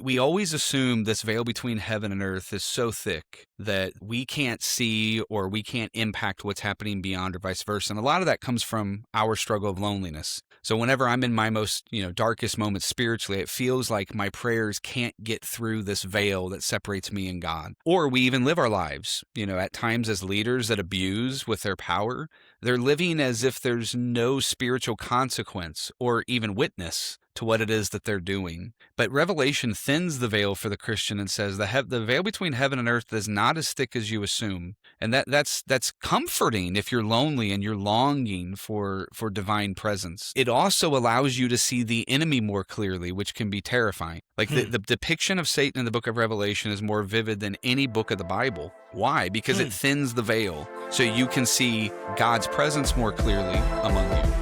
we always assume this veil between heaven and earth is so thick that we can't see or we can't impact what's happening beyond or vice versa. And a lot of that comes from our struggle of loneliness. So whenever I'm in my most, darkest moments spiritually, it feels like my prayers can't get through this veil that separates me and God. Or we even live our lives, at times as leaders that abuse with their power. They're living as if there's no spiritual consequence or even witness to what it is that they're doing. But Revelation thins the veil for the Christian and says the veil between heaven and earth is not as thick as you assume. And that's comforting if you're lonely and you're longing for divine presence. It also allows you to see the enemy more clearly, which can be terrifying. Like the depiction of Satan in the book of Revelation is more vivid than any book of the Bible. Why? Because it thins the veil so you can see God's presence more clearly among you.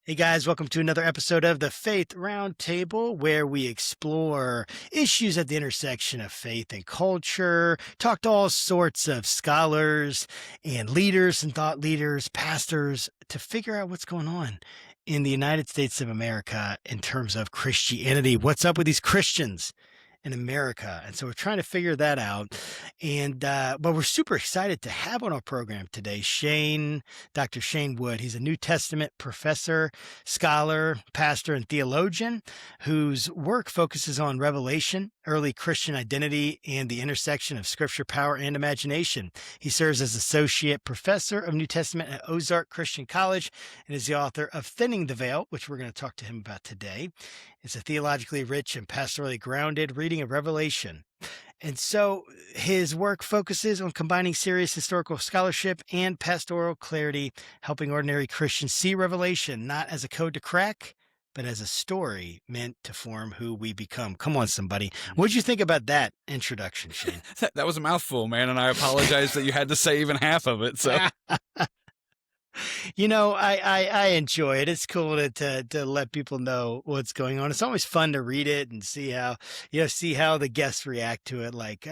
Hey guys, welcome to another episode of the Faith Roundtable, where we explore issues at the intersection of faith and culture, talk to all sorts of scholars and leaders and thought leaders, pastors, to figure out what's going on in the United States of America in terms of Christianity. What's up with these Christians in America? And so we're trying to figure that out. And but we're super excited to have on our program today Dr. Shane Wood. He's a New Testament professor, scholar, pastor, and theologian whose work focuses on Revelation, early Christian identity, and the intersection of scripture, power, and imagination. He serves as associate professor of New Testament at Ozark Christian College and is the author of Thinning the Veil, which we're going to talk to him about today. It's a theologically rich and pastorally grounded reading of Revelation. And so his work focuses on combining serious historical scholarship and pastoral clarity, helping ordinary Christians see Revelation not as a code to crack, but as a story meant to form who we become. Come on, somebody. What did you think about that introduction, Shane? That was a mouthful, man, and I apologize that you had to say even half of it. So. I enjoy it. It's cool to let people know what's going on. It's always fun to read it and see how the guests react to it. Like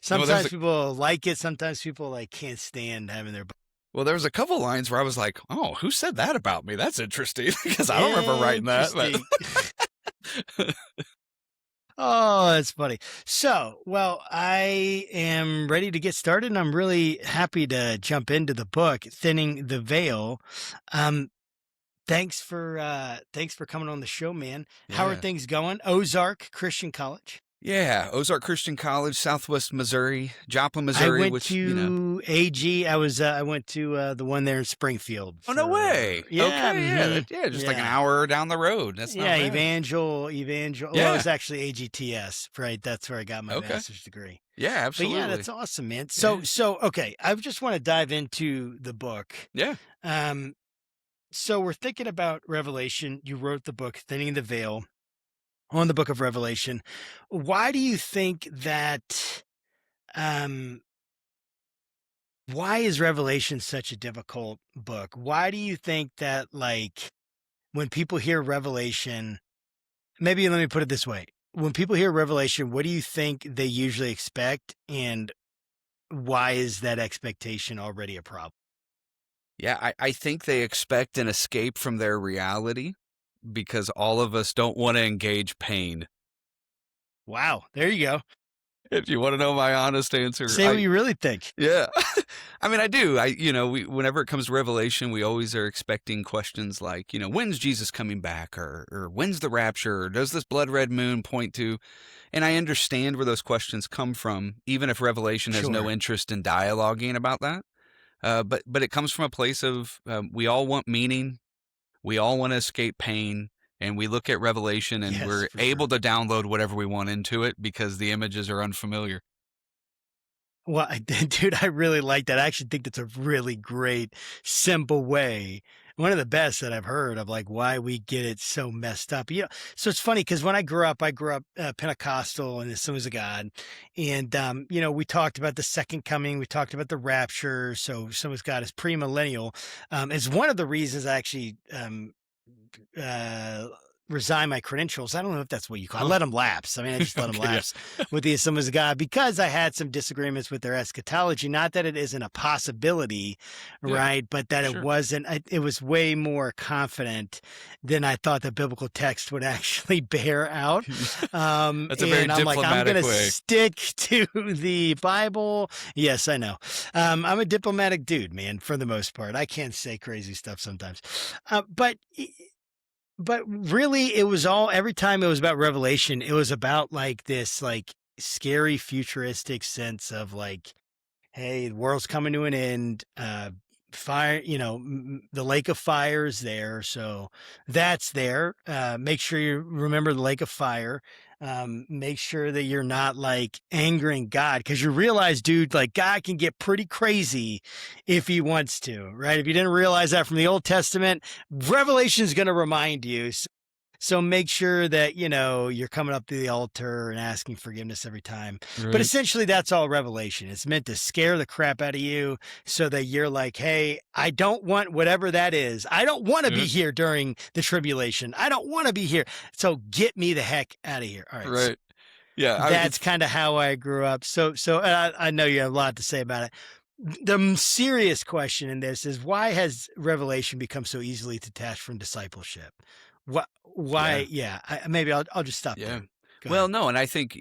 sometimes people like it, sometimes people can't stand having their. Well, there was a couple lines where I was like, "Oh, who said that about me? That's interesting," because I don't remember writing that. But... Oh, that's funny. So, I am ready to get started, and I'm really happy to jump into the book, Thinning the Veil. Thanks for coming on the show, man. Yeah. How are things going? Ozark Christian College. Yeah, Ozark Christian College, Southwest Missouri, Joplin, Missouri. I went to AG. I went to the one there in Springfield. Oh, no way! Yeah, okay, just like an hour down the road. That's not bad. Evangel. Yeah. Well, it was actually AGTS, right? That's where I got my master's degree. Yeah, absolutely. But yeah, that's awesome, man. So okay, I just want to dive into the book. Yeah. So we're thinking about Revelation. You wrote the book, Thinning the Veil, on the book of Revelation. Why do you think that, why is Revelation such a difficult book? Why do you think that, when people hear Revelation, maybe let me put it this way. When people hear Revelation, what do you think they usually expect? And why is that expectation already a problem? Yeah, I think they expect an escape from their reality, because all of us don't want to engage pain. Wow. There you go. If you want to know my honest answer. Say what you really think. Yeah. I mean, I do. Whenever it comes to Revelation, we always are expecting questions like, when's Jesus coming back? Or when's the rapture? Or does this blood red moon point to? And I understand where those questions come from, even if Revelation has no interest in dialoguing about that. But it comes from a place of we all want meaning. We all want to escape pain, and we look at Revelation and we're able to download whatever we want into it because the images are unfamiliar. Well, dude, I really like that. I actually think that's a really great, simple way one of the best that I've heard of like why we get it so messed up. So it's funny because when I grew up Pentecostal and Assemblies of God, and we talked about the second coming, we talked about the rapture. So Assemblies of God is premillennial. It's one of the reasons I actually uh, resign my credentials. I don't know if that's what you call. I Oh, let them lapse. I mean, I just let them okay, yeah, lapse with the Assemblies of God because I had some disagreements with their eschatology. Not that it isn't a possibility, yeah, right? But that it sure. wasn't. It was way more confident than I thought the biblical text would actually bear out. That's a very And I'm like, I'm diplomatic gonna way. stick to the Bible. Yes, I know. I'm a diplomatic dude, man. For the most part, I can't say crazy stuff sometimes, but really it was all every time it was about revelation, it was about like this like scary futuristic sense of like, hey, the world's coming to an end. Fire, the lake of fire is there. So that's there. Make sure you remember the lake of fire. Make sure that you're not like angering God because you realize, dude, like God can get pretty crazy if he wants to, right? If you didn't realize that from the Old Testament, Revelation is going to remind you. So make sure that, you're coming up to the altar and asking forgiveness every time. But Right. essentially, that's all revelation. It's meant to scare the crap out of you so that you're like, hey, I don't want whatever that is. I don't want to Yeah. be here during the tribulation. I don't want to be here. So get me the heck out of here. All right. So Right. Yeah. that's It's kind of how I grew up. So and I know you have a lot to say about it. The serious question in this is why has revelation become so easily detached from discipleship? What? yeah. Why? Yeah. Maybe I'll just stop Yeah. there. Go Well, ahead. no, and I think,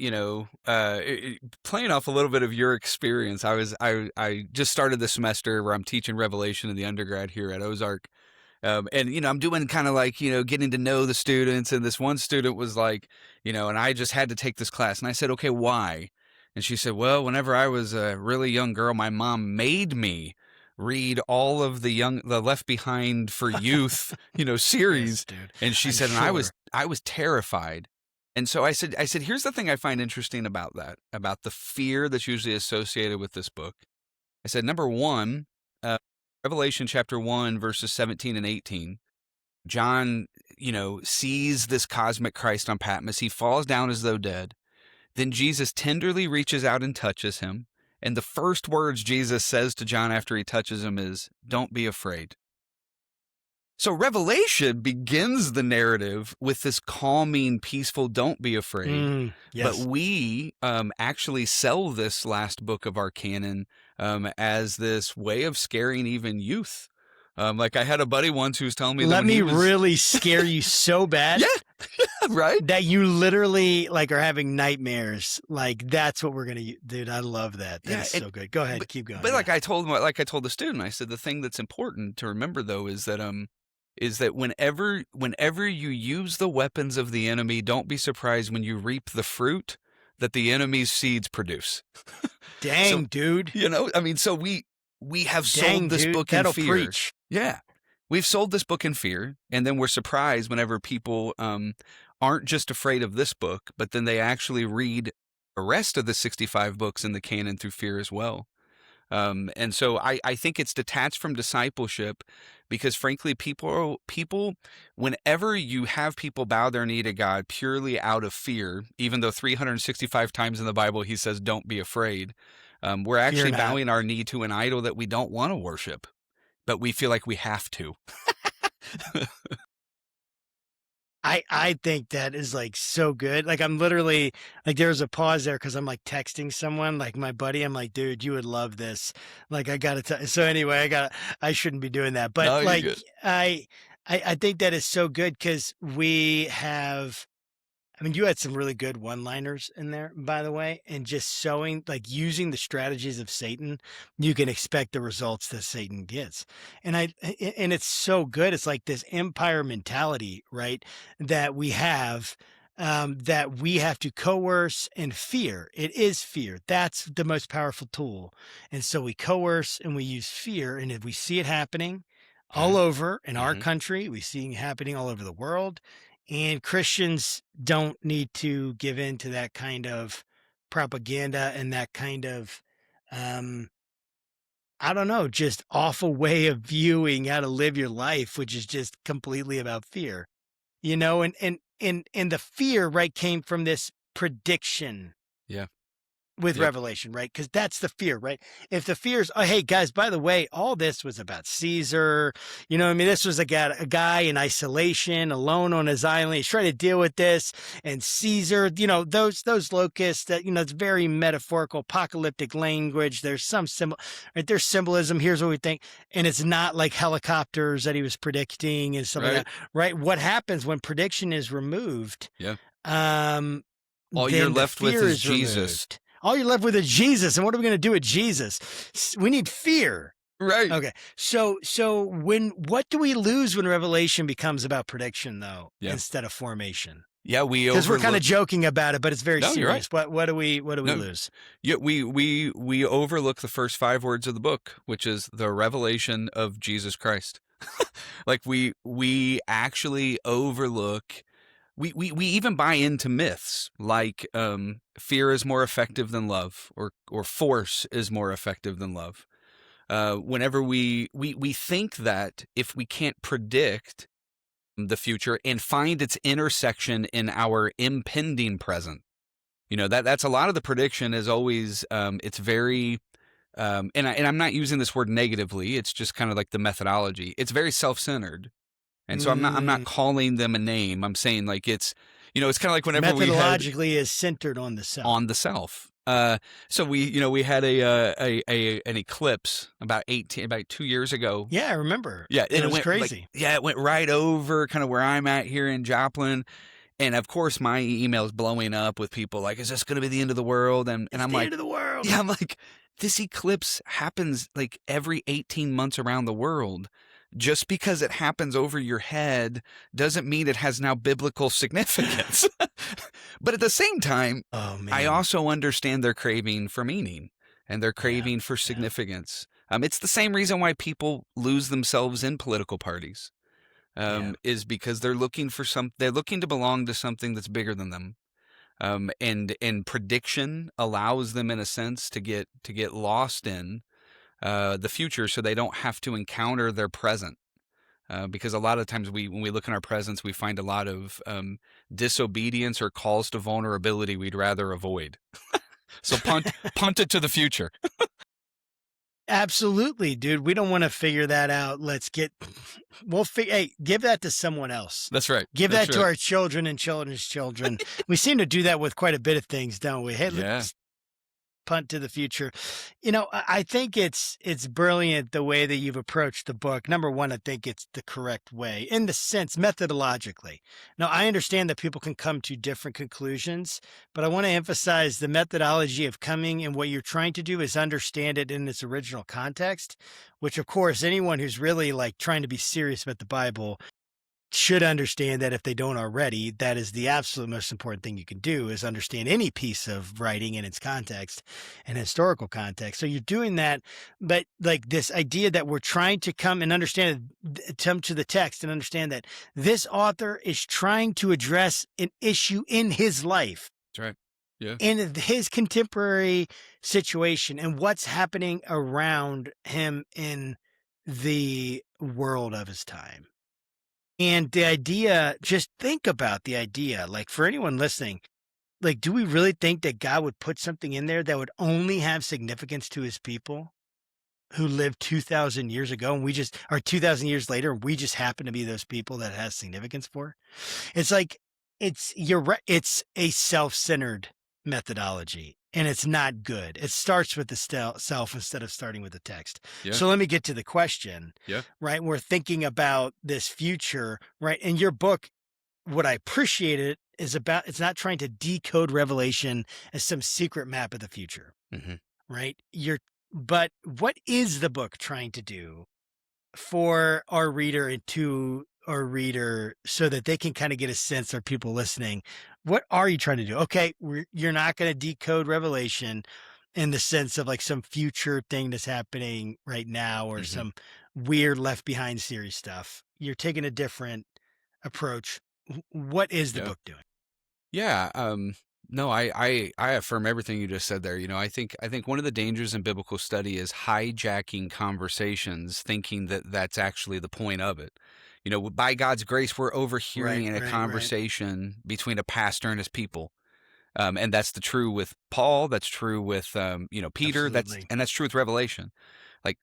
playing off a little bit of your experience, I just started the semester where I'm teaching Revelation in the undergrad here at Ozark. And, I'm doing kind of like, getting to know the students. And this one student was like, and I just had to take this class. And I said, okay, why? And she said, well, whenever I was a really young girl, my mom made me read all of the Left Behind for Youth, Yes, series. dude. And she I'm said, and sure. I was terrified. And so I said, here's the thing I find interesting about that, about the fear that's usually associated with this book. I said, number one, uh, Revelation chapter 1, verses 17 and 18. John, sees this cosmic Christ on Patmos. He falls down as though dead. Then Jesus tenderly reaches out and touches him. And the first words Jesus says to John after he touches him is, don't be afraid. So Revelation begins the narrative with this calming, peaceful, don't be afraid. But Yes. we actually sell this last book of our canon as this way of scaring even youth. Like I had a buddy once who was telling me that Let when me he was, really scare you so yeah, bad right. that you literally like are having nightmares. Like that's what we're gonna, dude. I love that. That Yeah, is so good. Go ahead, but keep going. but Yeah. like I told the student, I said the thing that's important to remember though is that whenever you use the weapons of the enemy, don't be surprised when you reap the fruit that the enemy's seeds produce. So, Dang, dude. I mean, so we have sold Dang, this dude. book in That'll fear. preach. Yeah. We've sold this book in fear, and then we're surprised whenever people aren't just afraid of this book, but then they actually read the rest of the 65 books in the canon through fear as well. And so I think it's detached from discipleship because frankly, people, whenever you have people bow their knee to God purely out of fear, even though 365 times in the Bible, he says, don't be afraid. We're Fear actually not. bowing our knee to an idol that we don't want to worship, but we feel like we have to. I think that is like so good. Like I'm literally like there was a pause there because I'm like texting someone, like my buddy. I'm like, dude, you would love this. Like I gotta tell. So anyway, I shouldn't be doing that. But No, you're like good. I think that is so good because we have I mean, you had some really good one-liners in there, by the way, and just showing, like, using the strategies of Satan, you can expect the results that Satan gets. And it's so good. It's like this empire mentality, right? That we have to coerce and fear. It is fear. That's the most powerful tool. And so we coerce and we use fear. And if we see it happening all Yeah. over in our Hmm. country, we see it happening all over the world and Christians don't need to give in to that kind of propaganda and that kind of, um, I don't know, just awful way of viewing how to live your life, which is just completely about fear, and the fear, right, came from this prediction Yeah. with Yep. Revelation, right? Because that's the fear, right? If the fear is, oh, hey, guys, by the way, all this was about Caesar. I mean, this was a guy in isolation, alone on his island. He's trying to deal with this. And Caesar, those locusts that, it's very metaphorical, apocalyptic language. There's some symbol, right? There's symbolism. Here's what we think. And it's not like helicopters that he was predicting and stuff like Right. that, right? What happens when prediction is removed? Yeah. Um, All you're then the left with fear is is Jesus. removed. All you're left with is Jesus. And what are we going to do with Jesus? We need fear. Right. Okay. So what do we lose when Revelation becomes about prediction though, Yeah. instead of formation? Yeah. We Because we're kind of overlook. joking about it, but it's very No, you're serious. right. What do we No. lose? Yeah. We overlook the first 5 words of the book, which is the revelation of Jesus Christ. Like we actually overlook. We even buy into myths like fear is more effective than love, or force is more effective than love. Whenever we think that if we can't predict the future and find its intersection in our impending present, that's a lot of the prediction is always it's very and I'm not using this word negatively. It's just kind of like the methodology. It's very self-centered. And so I'm not Mm, calling them a name. I'm saying like it's kind of like whenever we had methodologically is centered on the self. on the self. So we had an eclipse about 2 years ago. Yeah, I remember. Yeah, and It it was went crazy. it went right over kind of where I'm at here in Joplin. And of course my email's blowing up with people like, is this going to be the end of the world? And It's I'm the like, end of the world. yeah, I'm like, this eclipse happens like every 18 months around the world. Just because it happens over your head doesn't mean it has now biblical significance. But at the same time, Oh I man. also understand their craving for meaning and their Yeah. craving for Yeah. significance. It's the same reason why people lose themselves in political parties, Yeah. is because they're looking to belong to something that's bigger than them. And prediction allows them, in a sense, to get lost in the future, so they don't have to encounter their present. Because a lot of times when we look in our presence, we find a lot of disobedience or calls to vulnerability we'd rather avoid. So punt it to the future. Absolutely, dude. We don't want to figure that out. Hey, give that to someone else. That's right. Give That's that to right. our children and children's children. We seem to do that with quite a bit of things, don't we? Hey, Yeah. let's punt to the future. I think it's brilliant the way that you've approached the book. Number one, I think it's the correct way in the sense methodologically. Now, I understand that people can come to different conclusions, but I want to emphasize the methodology of coming, and what you're trying to do is understand it in its original context, which of course anyone who's really like trying to be serious about the Bible should understand. That if they don't already, that is the absolute most important thing you can do, is understand any piece of writing in its context and historical context. So you're doing that, but like this idea that we're trying to come and understand, come to the text and understand that this author is trying to address an issue in his life, That's right. Yeah. in his contemporary situation, and what's happening around him in the world of his time. And the idea, just think about the idea, like for anyone listening, like, do we really think that God would put something in there that would only have significance to his people who lived 2,000 years ago, and we just are 2,000 years later, and we just happen to be those people that it has significance for? It's like, you're right. It's a self-centered methodology, and it's not good. It starts with the self instead of starting with the text. Yeah. So let me get to the question, Yeah. right? We're thinking about this future, right? In your book, what I appreciate it is about, it's not trying to decode Revelation as some secret map of the future, Hmm. right? But what is the book trying to do for our reader and to our reader, so that they can kind of get a sense, or people listening, what are you trying to do? Okay, you're not going to decode Revelation in the sense of like some future thing that's happening right now, or Hmm. some weird Left Behind series stuff. You're taking a different approach. What is the Yeah. book doing? Yeah. No, I affirm everything you just said there. I think one of the dangers in biblical study is hijacking conversations, thinking that that's actually the point of it. By God's grace, we're Right, overhearing a right, right. conversation between a pastor and his people. And that's the true with Paul. That's true with Peter. Absolutely. That's true with Revelation.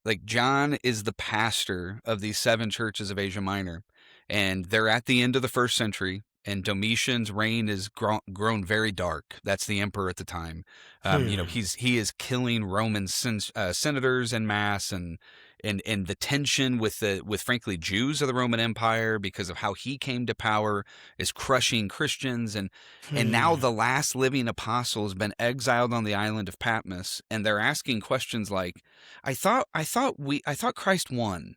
Like John is the pastor of these seven churches of Asia Minor, and they're at the end of the first century. And Domitian's reign is grown very dark. That's the emperor at the time. Hmm. He is killing Roman senators en masse, and the tension with frankly Jews of the Roman Empire because of how he came to power is crushing Christians, and now Hmm. the last living apostle has been exiled on the island of Patmos, and they're asking questions like, I thought Christ won.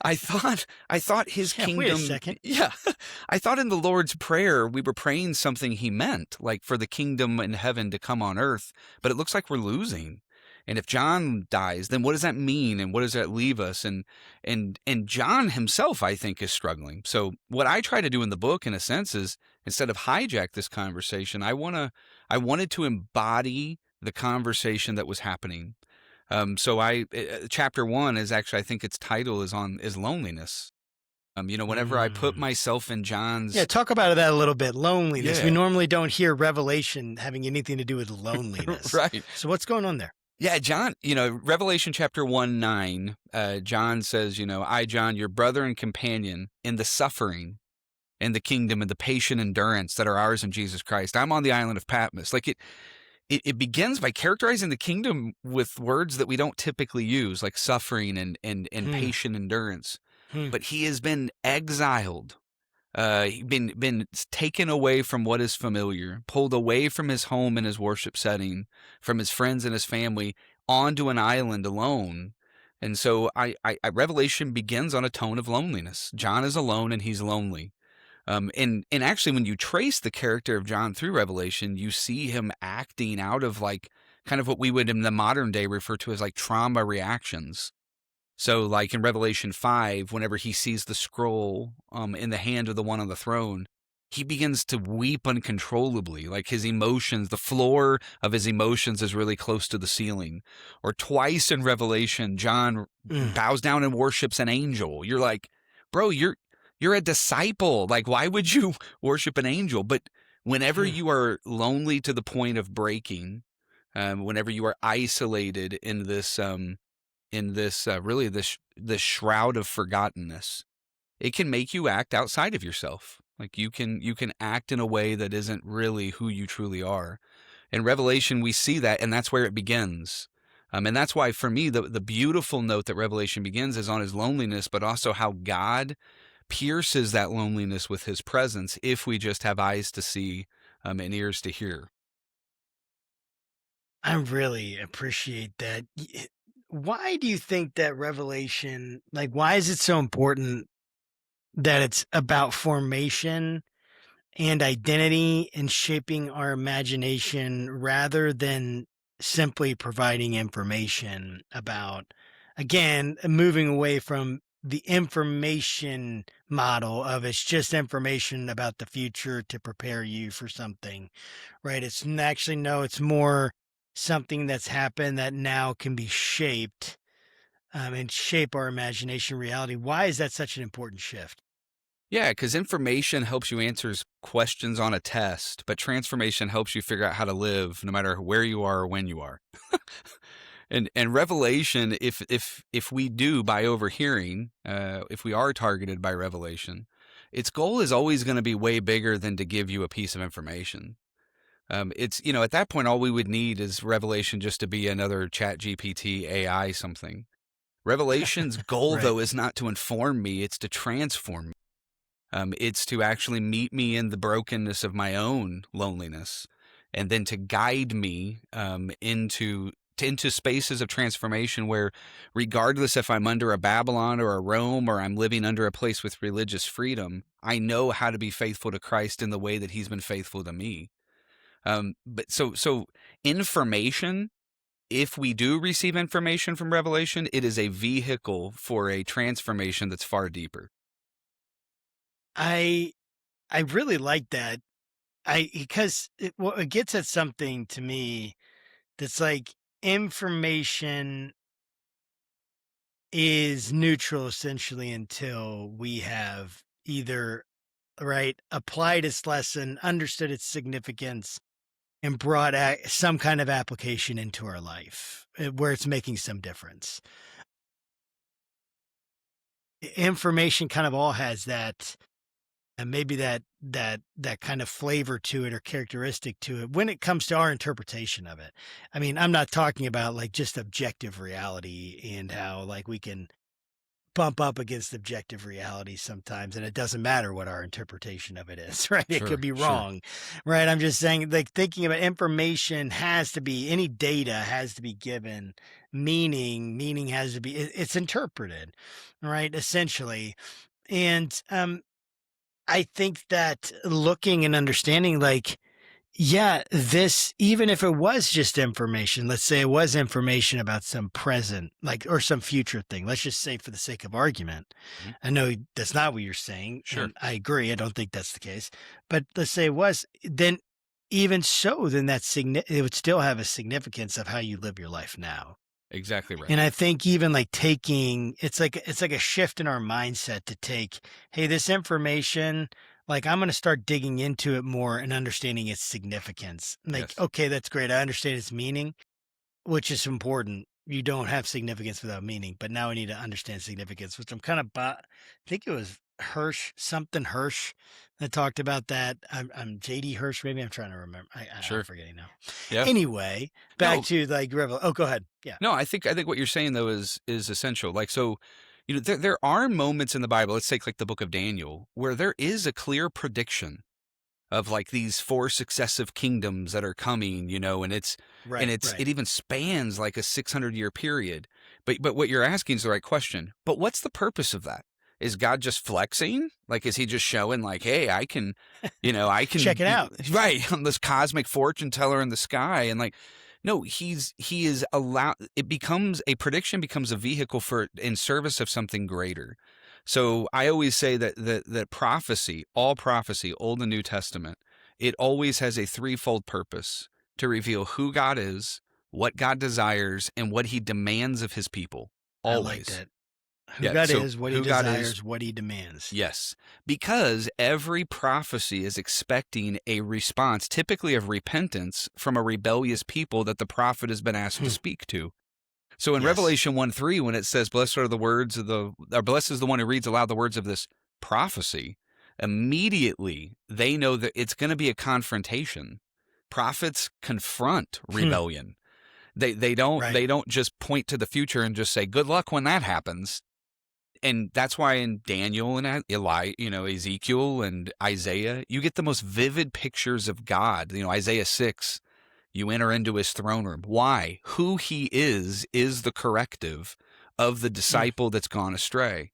I thought his Yeah, wait a kingdom, second. yeah. I thought in the Lord's Prayer we were praying something he meant, like for the kingdom in heaven to come on earth, but it looks like we're losing. And if John dies, then what does that mean, and what does that leave us? And John himself, I think, is struggling. So what I try to do in the book, in a sense, is instead of hijack this conversation, I wanted to embody the conversation that was happening. Chapter one is actually, I think its title is loneliness. Whenever I put Hmm. myself in Yeah, John's, talk about that a little bit. Loneliness. We yeah, normally don't hear Revelation having anything to do with loneliness. right. So what's going on there? Yeah, John, Revelation chapter 1:9, John says, I, John, your brother and companion in the suffering and the kingdom and the patient endurance that are ours in Jesus Christ. I'm on the island of Patmos. Like it begins by characterizing the kingdom with words that we don't typically use, like suffering and Hmm. patient endurance. Hmm. But he has been exiled, been taken away from what is familiar, pulled away from his home and his worship setting, from his friends and his family, onto an island alone. And so Revelation begins on a tone of loneliness. John is alone and he's lonely. And actually, when you trace the character of John through Revelation, you see him acting out of like kind of what we would in the modern day refer to as like trauma reactions. So, like in Revelation 5, whenever he sees the scroll in the hand of the one on the throne, he begins to weep uncontrollably. Like his emotions, the floor of his emotions is really close to the ceiling. Or twice in Revelation, John Mm. bows down and worships an angel. You're like, bro, you're a disciple. Like, why would you worship an angel? But whenever Hmm. you are lonely to the point of breaking, whenever you are isolated in this really this shroud of forgottenness, it can make you act outside of yourself. Like you can act in a way that isn't really who you truly are. In Revelation, we see that, and that's where it begins. And that's why, for me, the beautiful note that Revelation begins is on his loneliness, but also how God pierces that loneliness with his presence if we just have eyes to see, and ears to hear. I really appreciate that. Why do you think that Revelation, like, why is it so important that it's about formation and identity and shaping our imagination rather than simply providing information about, again, moving away from the information model of it's just information about the future to prepare you for something, right? Actually, no, it's more something that's happened that now can be shaped, and shape our imagination reality. Why is that such an important shift? Yeah, because information helps you answer questions on a test, but transformation helps you figure out how to live no matter where you are or when you are. And revelation, if we do by overhearing, if we are targeted by revelation, its goal is always going to be way bigger than to give you a piece of information. It's at that point all we would need is revelation just to be another Chat GPT AI something. Revelation's goal Right. though is not to inform me; it's to transform me. It's to actually meet me in the brokenness of my own loneliness, and then to guide me into spaces of transformation where, regardless if I'm under a Babylon or a Rome or I'm living under a place with religious freedom, I know how to be faithful to Christ in the way that He's been faithful to me. But information. If we do receive information from Revelation, it is a vehicle for a transformation that's far deeper. I I really like that. because it gets at something to me that's like information is neutral essentially until we have either right applied its lesson, understood its significance, and brought some kind of application into our life where it's making some difference. Information kind of all has that, and maybe that kind of flavor to it or characteristic to it when it comes to our interpretation of it. I mean, I'm not talking about like just objective reality and how like we can bump up against objective reality sometimes, and it doesn't matter what our interpretation of it is, right? It could Sure, be sure, wrong, right? I'm just saying, like, thinking about information has to be, any data has to be given meaning. Meaning has to be, it's interpreted, right? Essentially. And I think that looking and understanding, like, yeah, this, even if it was just information, let's say it was information about some present, like, or some future thing, let's just say for the sake of argument. mhm, I know that's not what you're saying, sure, and I agree. I don't think that's the case. But let's say it was, then even so, then it would still have a significance of how you live your life now. exactly right. And I think even like taking, it's like a shift in our mindset to take, hey, this information, like I'm going to start digging into it more and understanding its significance. Like, Yes, okay, that's great. I understand its meaning, which is important. You don't have significance without meaning, but now I need to understand significance, which I'm kind of, I think it was Hirsch that talked about that. I'm JD Hirsch, maybe I'm trying to remember. I'm sure, forgetting now. yeah. Anyway, back No, to like Rebel. Oh, go ahead. Yeah. no, I think what you're saying though is essential. Like, so, there are moments in the Bible. Let's take like the book of Daniel, where there is a clear prediction of like these four successive kingdoms that are coming, and Right. it Right. even spans like a 600-year period. But what you're asking is the right question. But what's the purpose of that? Is God just flexing? Like, is he just showing like, hey, I Check can it out. right, I'm this cosmic fortune teller in the sky, and like, no, he is allowed. It becomes a prediction, becomes a vehicle for in service of something greater. So I always say that prophecy, all prophecy, Old and New Testament, it always has a threefold purpose: to reveal who God is, what God desires, and what he demands of his people. I like Always. that. Who Yeah. God So is, what he who God is, desires, what he demands. yes. Because every prophecy is expecting a response, typically of repentance, from a rebellious people that the prophet has been asked to Hmm. speak to. So in Yes. Revelation 1:3, when it says, blessed are the words of or blessed is the one who reads aloud the words of this prophecy, immediately they know that it's going to be a confrontation. Prophets confront Hmm. rebellion. They Right. don't just point to the future and just say, good luck when that happens. And that's why in Daniel and Ezekiel and Isaiah, you get the most vivid pictures of God. Isaiah 6, you enter into his throne room. Why? Who he is the corrective of the Hmm. disciple that's gone astray.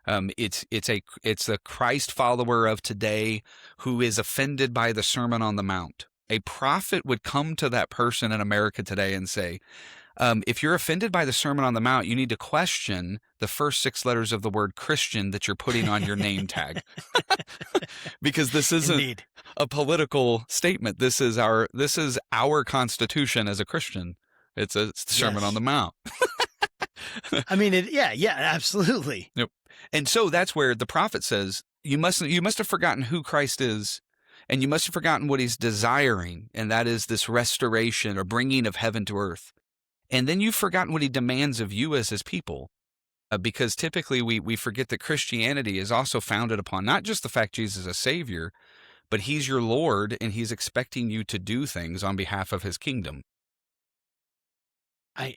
It's a Christ follower of today who is offended by the Sermon on the Mount. A prophet would come to that person in America today and say, if you're offended by the Sermon on the Mount, you need to question the first six letters of the word Christian that you're putting on your name tag, because this isn't Indeed. a political statement. This is our constitution as a Christian. It's the Sermon on Yes. the Mount. I mean, yeah, yeah, absolutely. Yep. And so that's where the prophet says, you must have forgotten who Christ is, and you must have forgotten what he's desiring, and that is this restoration or bringing of heaven to earth. And then you've forgotten what he demands of you as his people. Because typically we forget that Christianity is also founded upon not just the fact Jesus is a savior, but he's your Lord and he's expecting you to do things on behalf of his kingdom. I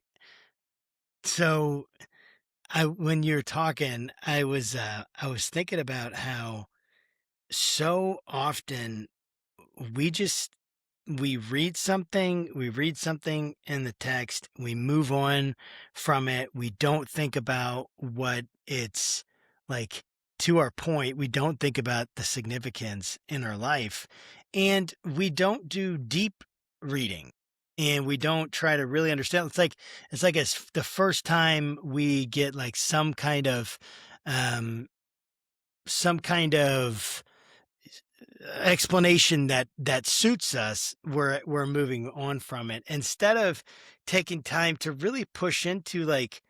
so I when you're talking, I was thinking about how so often we just we read something in the text, we move on from it, we don't think about what it's like. To our point, we don't think about the significance in our life, and we don't do deep reading, and we don't try to really understand. It's like it's the first time we get like um some kind of explanation that suits us, we're moving on from it instead of taking time to really push into like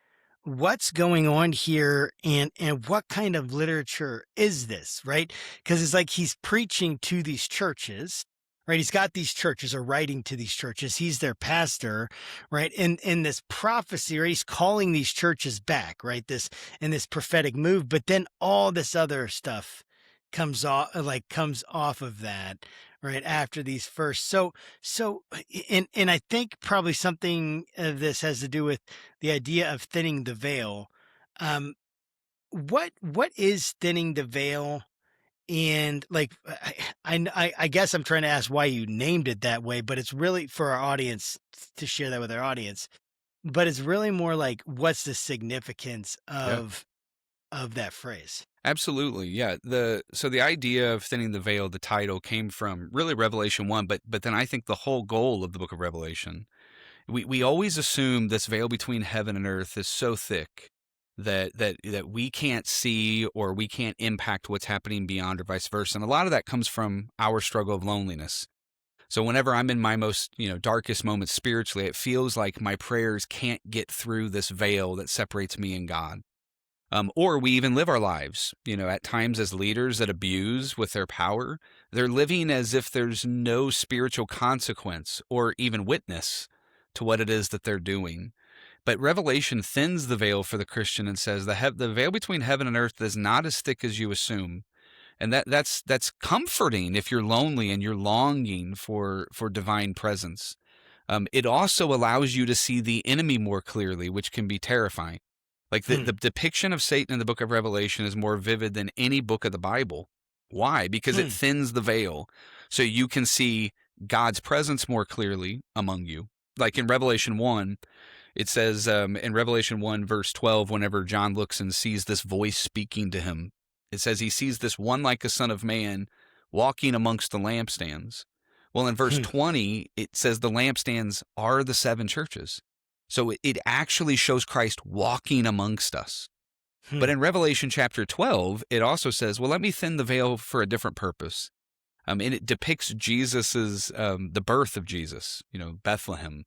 what's going on here and what kind of literature is this, right? Because it's like he's preaching to these churches, right? He's got these churches or writing to these churches. He's their pastor, right? And in this prophecy, right, he's calling these churches back, right? This in this prophetic move, but then all this other stuff comes off of that right after these first. And I think probably something of this has to do with the idea of thinning the veil. um what is thinning the veil? And like I guess I'm trying to ask why you named it that way, but it's really for our audience to share that with our audience. But it's really more like what's the significance Yeah. of that phrase? Absolutely. Yeah. The idea of thinning the veil, the title came from really Revelation 1, but then I think the whole goal of the book of Revelation. We always assume this veil between heaven and earth is so thick that we can't see or we can't impact what's happening beyond or vice versa. And a lot of that comes from our struggle of loneliness. So whenever I'm in my most, darkest moments spiritually, it feels like my prayers can't get through this veil that separates me and God. Or we even live our lives, at times as leaders that abuse with their power. They're living as if there's no spiritual consequence or even witness to what it is that they're doing. But Revelation thins the veil for the Christian and says the veil between heaven and earth is not as thick as you assume. And that's comforting if you're lonely and you're longing for divine presence. It also allows you to see the enemy more clearly, which can be terrifying. Like Hmm. the depiction of Satan in the book of Revelation is more vivid than any book of the Bible. Why? Because it Hmm. thins the veil so you can see God's presence more clearly among you. Like in Revelation 1, it says in Revelation 1, verse 12, whenever John looks and sees this voice speaking to him, it says he sees this one like a son of man walking amongst the lampstands. Well, in verse Hmm. 20, it says the lampstands are the seven churches. So it actually shows Christ walking amongst us. But Hmm. in Revelation chapter 12, it also says, well, let me thin the veil for a different purpose. And it depicts Jesus's, the birth of Jesus, Bethlehem.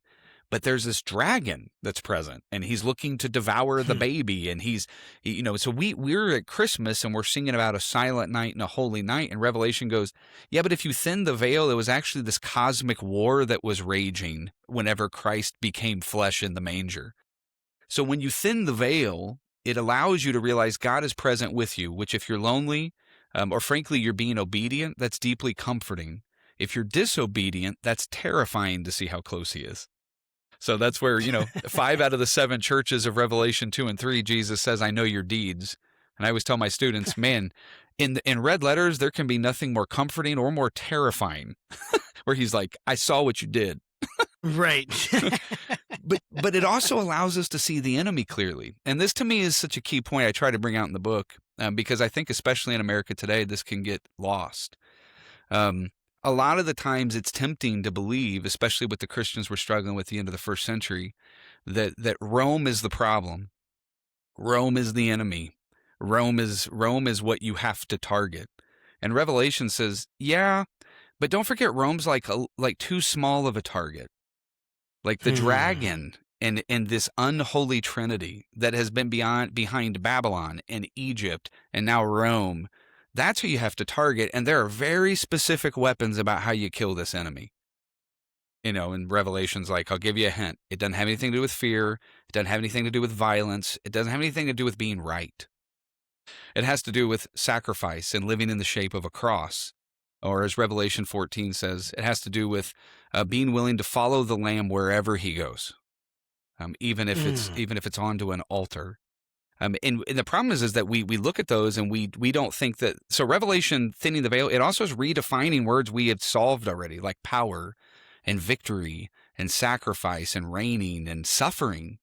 But there's this dragon that's present and he's looking to devour the Hmm. baby. And so we're at Christmas and we're singing about a silent night and a holy night. And Revelation goes, yeah, but if you thin the veil, it was actually this cosmic war that was raging whenever Christ became flesh in the manger. So when you thin the veil, it allows you to realize God is present with you, which if you're lonely, or frankly, you're being obedient, that's deeply comforting. If you're disobedient, that's terrifying to see how close he is. So that's where, 5 out of the 7 churches of Revelation 2 and 3, Jesus says, I know your deeds. And I always tell my students, man, in red letters, there can be nothing more comforting or more terrifying, where he's like, I saw what you did. Right. But it also allows us to see the enemy clearly. And this to me is such a key point I try to bring out in the book, because I think especially in America today, this can get lost. A lot of the times it's tempting to believe, especially with the Christians we're struggling with at the end of the first century, that Rome is the problem. Rome is the enemy. Rome is what you have to target. And Revelation says, yeah, but don't forget Rome's like too small of a target. Like the Hmm. dragon and this unholy trinity that has been behind Babylon and Egypt and now Rome. That's who you have to target. And there are very specific weapons about how you kill this enemy. In Revelations, like, I'll give you a hint. It doesn't have anything to do with fear. It doesn't have anything to do with violence. It doesn't have anything to do with being right. It has to do with sacrifice and living in the shape of a cross. Or as Revelation 14 says, it has to do with being willing to follow the Lamb wherever he goes, even if Hmm. it's onto an altar. And the problem is that we look at those and we don't think that. So Revelation thinning the veil, it also is redefining words we have solved already, like power and victory and sacrifice and reigning and suffering.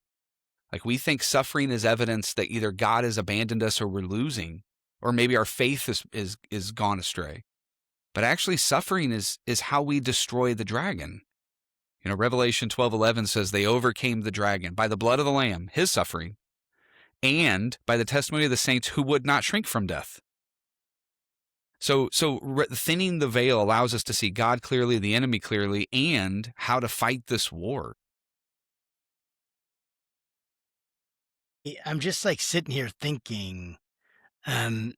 Like we think suffering is evidence that either God has abandoned us or we're losing, or maybe our faith is gone astray. But actually, suffering is how we destroy the dragon. Revelation 12:11 says they overcame the dragon by the blood of the Lamb, his suffering, and by the testimony of the saints who would not shrink from death. So thinning the veil allows us to see God clearly, the enemy clearly, and how to fight this war. I'm just like sitting here thinking um,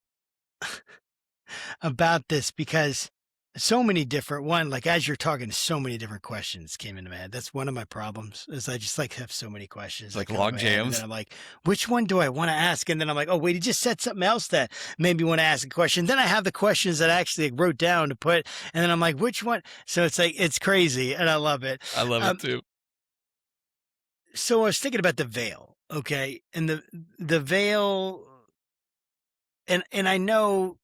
about this because so many different like as you're talking, so many different questions came into my head. That's one of my problems is I just like have so many questions that Like come into log my head. And then jams. I'm like, which one do I want to ask? And then I'm like, oh, wait, he just said something else that made me want to ask a question. Then I have the questions that I actually wrote down to put. And then I'm like, which one? So it's like, it's crazy. And I love it. I love it Um, too. so I was thinking about the veil. Okay. And the veil, and I know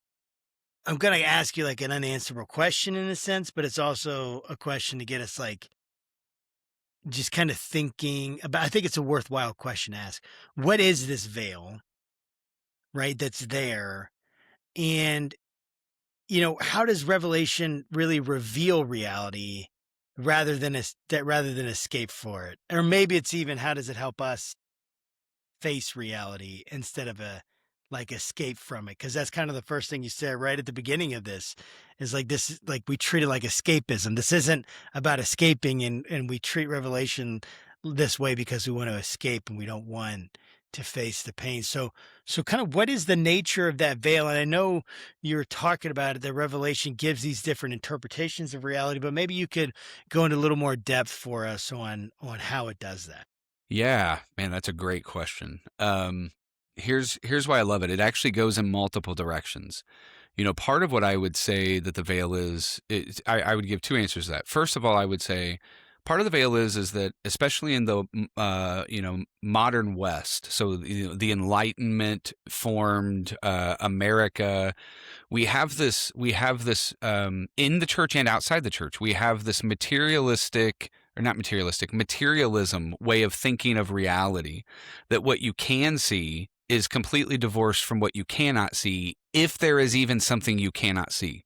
I'm going to ask you like an unanswerable question in a sense, but it's also a question to get us like just kind of thinking about. I think it's a worthwhile question to ask. What is this veil, right? That's there. And, how does Revelation really reveal reality rather than escape for it? Or maybe it's even, how does it help us face reality instead of like escape from it? Because that's kind of the first thing you said right at the beginning of this is like, this is like we treat it like escapism. This isn't about escaping, and we treat Revelation this way because we want to escape and we don't want to face the pain. So kind of what is the nature of that veil? And I know you're talking about it, that Revelation gives these different interpretations of reality, but maybe you could go into a little more depth for us on how it does that. Yeah, man, that's a great question. Here's why I love it. It actually goes in multiple directions. Part of what I would say that the veil I would give two answers to that. First of all, I would say part of the veil is that, especially in the modern West, so the Enlightenment formed America, we have this in the church and outside the church. We have this materialism way of thinking of reality, that what you can see is completely divorced from what you cannot see, if there is even something you cannot see.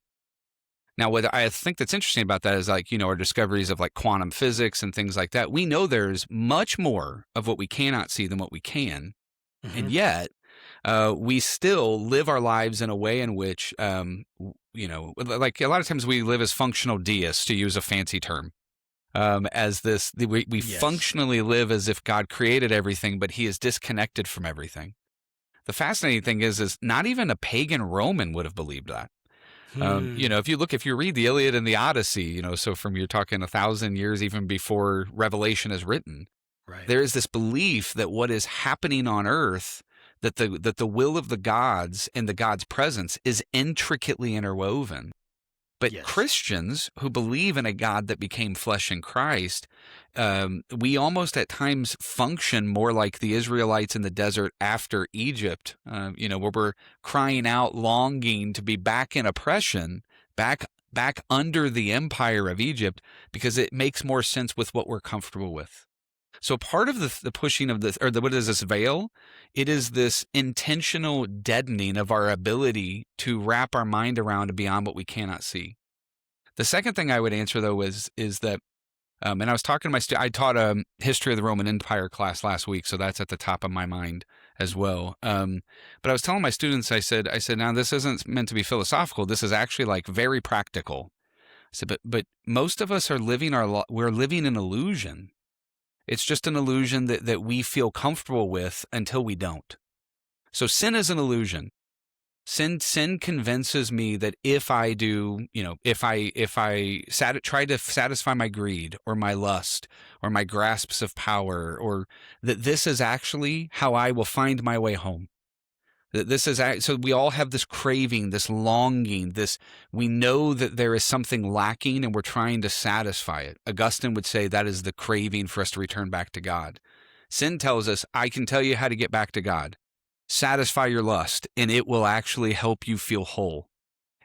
Now, what I think that's interesting about that is, like, our discoveries of like quantum physics and things like that. We know there's much more of what we cannot see than what we can. And Hmm. yet, we still live our lives in a way in which, like a lot of times we live as functional deists, to use a fancy term. We Yes. functionally live as if God created everything, but he is disconnected from everything. The fascinating thing is not even a pagan Roman would have believed that. Hmm. If you read the Iliad and the Odyssey, so from, you're talking 1,000 years even before Revelation is written, Right. there is this belief that what is happening on earth, that the will of the gods and the God's presence is intricately interwoven. But Yes. Christians who believe in a God that became flesh in Christ, we almost at times function more like the Israelites in the desert after Egypt, where we're crying out, longing to be back in oppression, back under the empire of Egypt, because it makes more sense with what we're comfortable with. So part of the pushing of this, what is this veil? It is this intentional deadening of our ability to wrap our mind around beyond what we cannot see. The second thing I would answer, though, is that, and I was talking to I taught a history of the Roman Empire class last week, so that's at the top of my mind as well. But I was telling my students, I said, now this isn't meant to be philosophical. This is actually like very practical. I said, but most of us are we're living an illusion. It's just an illusion that we feel comfortable with until we don't. So sin is an illusion. Sin convinces me that if I do, if I try to satisfy my greed or my lust or my grasps of power, or that this is actually how I will find my way home. That this is so we all have this craving, this longing, we know that there is something lacking and we're trying to satisfy it. Augustine would say that is the craving for us to return back to God. Sin tells us, I can tell you how to get back to God. Satisfy your lust, and it will actually help you feel whole.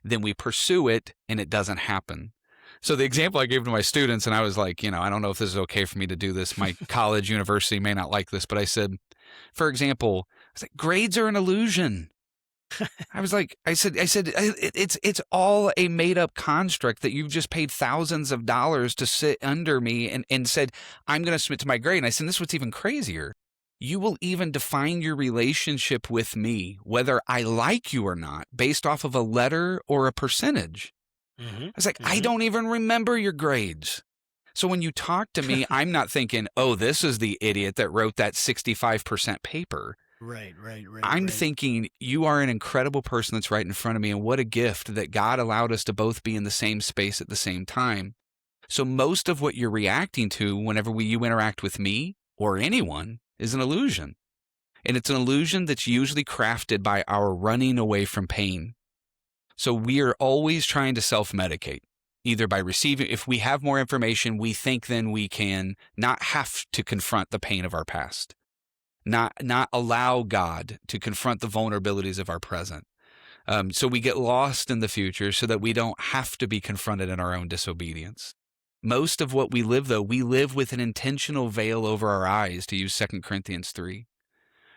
Then we pursue it, and it doesn't happen. So the example I gave to my students, and I was like, I don't know if this is okay for me to do this. My college, university may not like this, but I said, for example, I was like, grades are an illusion. It's all a made up construct that you've just paid thousands of dollars to sit under me and said, I'm going to submit to my grade. And I said, this is what's even crazier. You will even define your relationship with me, whether I like you or not, based off of a letter or a percentage. Hmm. I was like, I Hmm. don't even remember your grades. So when you talk to me, I'm not thinking, oh, this is the idiot that wrote that 65% paper. Right, right, right, I'm right. thinking you are an incredible person that's right in front of me. And what a gift that God allowed us to both be in the same space at the same time. So most of what you're reacting to whenever you interact with me or anyone is an illusion. And it's an illusion that's usually crafted by our running away from pain. So we are always trying to self-medicate, either by receiving, if we have more information, we think then we can not have to confront the pain of our past, not allow God to confront the vulnerabilities of our present. So we get lost in the future so that we don't have to be confronted in our own disobedience. Most of what we live, though, we live with an intentional veil over our eyes, to use 2 Corinthians 3,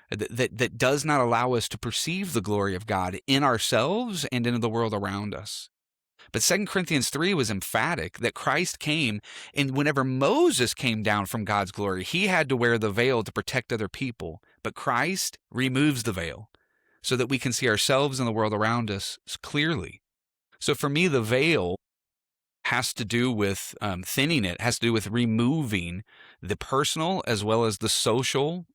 that does not allow us to perceive the glory of God in ourselves and in the world around us. But 2 Corinthians 3 was emphatic that Christ came, and whenever Moses came down from God's glory, he had to wear the veil to protect other people. But Christ removes the veil so that we can see ourselves and the world around us clearly. So for me, the veil has to do with thinning it, has to do with removing the personal as well as the social,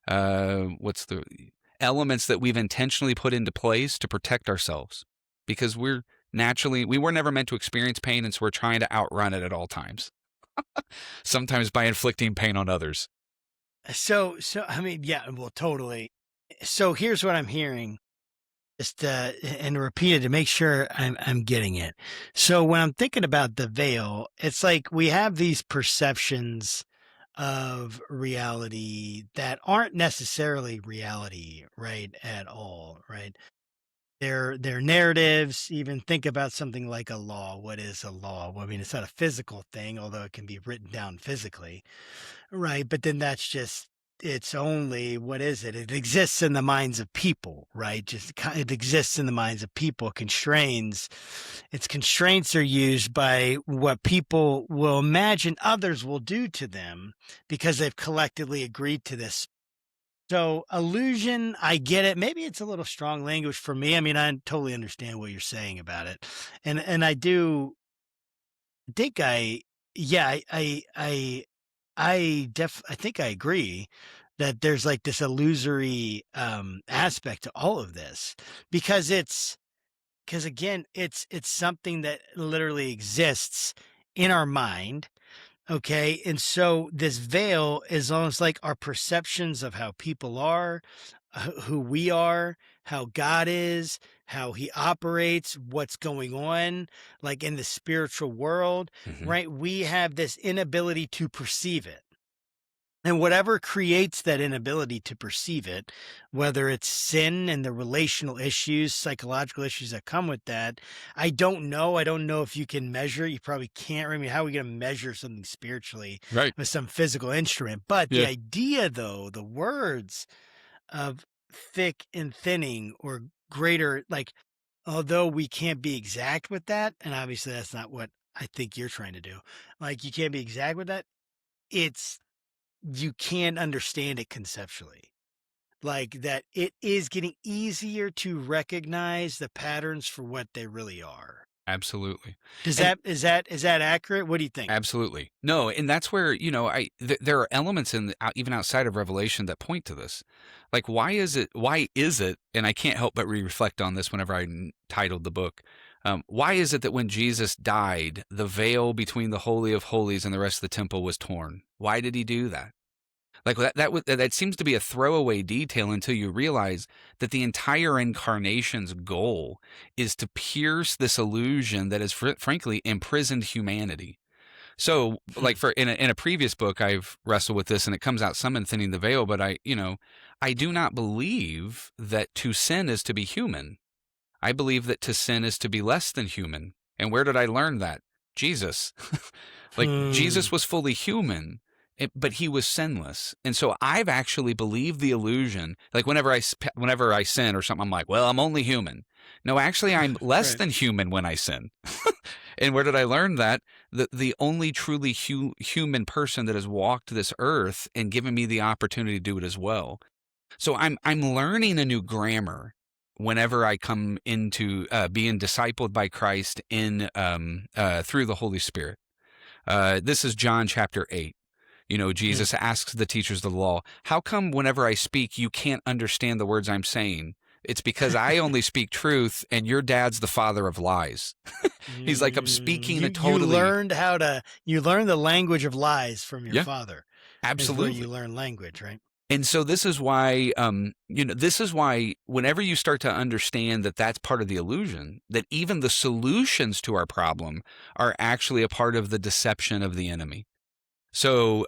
what's the elements that we've intentionally put into place to protect ourselves, because we were never meant to experience pain, and so we're trying to outrun it at all times, sometimes by inflicting pain on others. So I mean, yeah, well, totally. So here's what I'm hearing, just and repeat it to make sure I'm getting it. So when I'm thinking about the veil, it's like we have these perceptions of reality that aren't necessarily reality, right? At all, right? They're narratives. Even think about something like a law. What is a law? Well, I mean, it's not a physical thing, although it can be written down physically. Right, but then that's just it's only what is it? It exists in the minds of people, right? It exists in the minds of people. Constraints, its constraints are used by what people will imagine others will do to them because they've collectively agreed to this. So illusion, I get it. Maybe it's a little strong language for me. I mean, I totally understand what you're saying about it, and I do think yeah, I think I agree that there's like this illusory aspect to all of this because because again it's something that literally exists in our mind. Okay, and so this veil is almost like our perceptions of how people are, who we are, how God is, how he operates, what's going on, like in the spiritual world, Hmm. right? We have this inability to perceive it. And whatever creates that inability to perceive it, whether it's sin and the relational issues, psychological issues that come with that, I don't know. I don't know if you can measure it. You probably can't. I mean, how are we going to measure something spiritually Right. with some physical instrument? But the Yeah. idea, though, the words of thick and thinning or greater, like, although we can't be exact with that, and obviously that's not what I think you're trying to do. Like, you can't be exact with that. It's you can understand it conceptually. Like that it is getting easier to recognize the patterns for what they really are. Absolutely. Does And that accurate? What do you think? absolutely. No, and that's where, there are elements even outside of Revelation that point to this. Like, why is it, and I can't help but reflect on this whenever titled the book. Why is it that when Jesus died, the veil between the Holy of Holies and the rest of the temple was torn? Why did he do that? Like that seems to be a throwaway detail until you realize that the entire incarnation's goal is to pierce this illusion that has frankly imprisoned humanity. So, like Hmm. for in a previous book, I've wrestled with this, and it comes out some in Thinning the Veil. But I do not believe that to sin is to be human. I believe that to sin is to be less than human. And where did I learn that? Jesus. Like Hmm. Jesus was fully human, but he was sinless. And so I've actually believed the illusion. Like whenever I sin or something, I'm like, well, I'm only human. No, actually, I'm less Right. than human when I sin. And where did I learn that? The only truly human person that has walked this earth and given me the opportunity to do it as well. So I'm learning a new grammar whenever I come into being discipled by Christ in through the Holy Spirit. This is John chapter 8. You know, Mm. Jesus asks the teachers of the law, "How come whenever I speak, you can't understand the words I'm saying?" It's because I only speak truth, and your dad's the father of lies. He's like, I'm speaking a You totally, learned you learned the language of lies from your yeah, father is where you absolutely. learn language, right? And so this is why, this is why whenever you start to understand that that's part of the illusion, that even the solutions to our problem are actually a part of the deception of the enemy. So,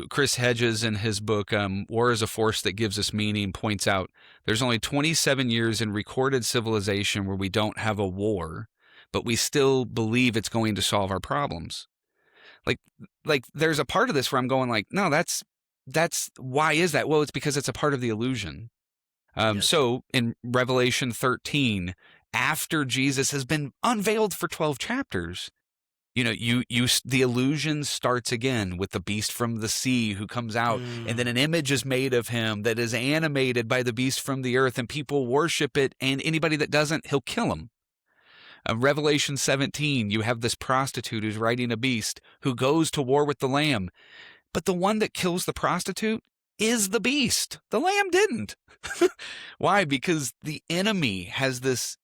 Chris Hedges in his book, War is a Force That Gives Us Meaning, points out there's only 27 years in recorded civilization where we don't have a war, but we still believe it's going to solve our problems. Like, like there's a part of this where I'm going like, no, that's why is that? Well, it's because it's a part of the illusion. Yes. So in Revelation 13, after Jesus has been unveiled for 12 chapters, the illusion starts again with the beast from the sea who comes out, and Mm. then an image is made of him that is animated by the beast from the earth, and people worship it, and anybody that doesn't, he'll kill him. Revelation 17, you have this prostitute who's riding a beast who goes to war with the lamb, but the one that kills the prostitute is the beast. The lamb didn't. Why? Because the enemy has this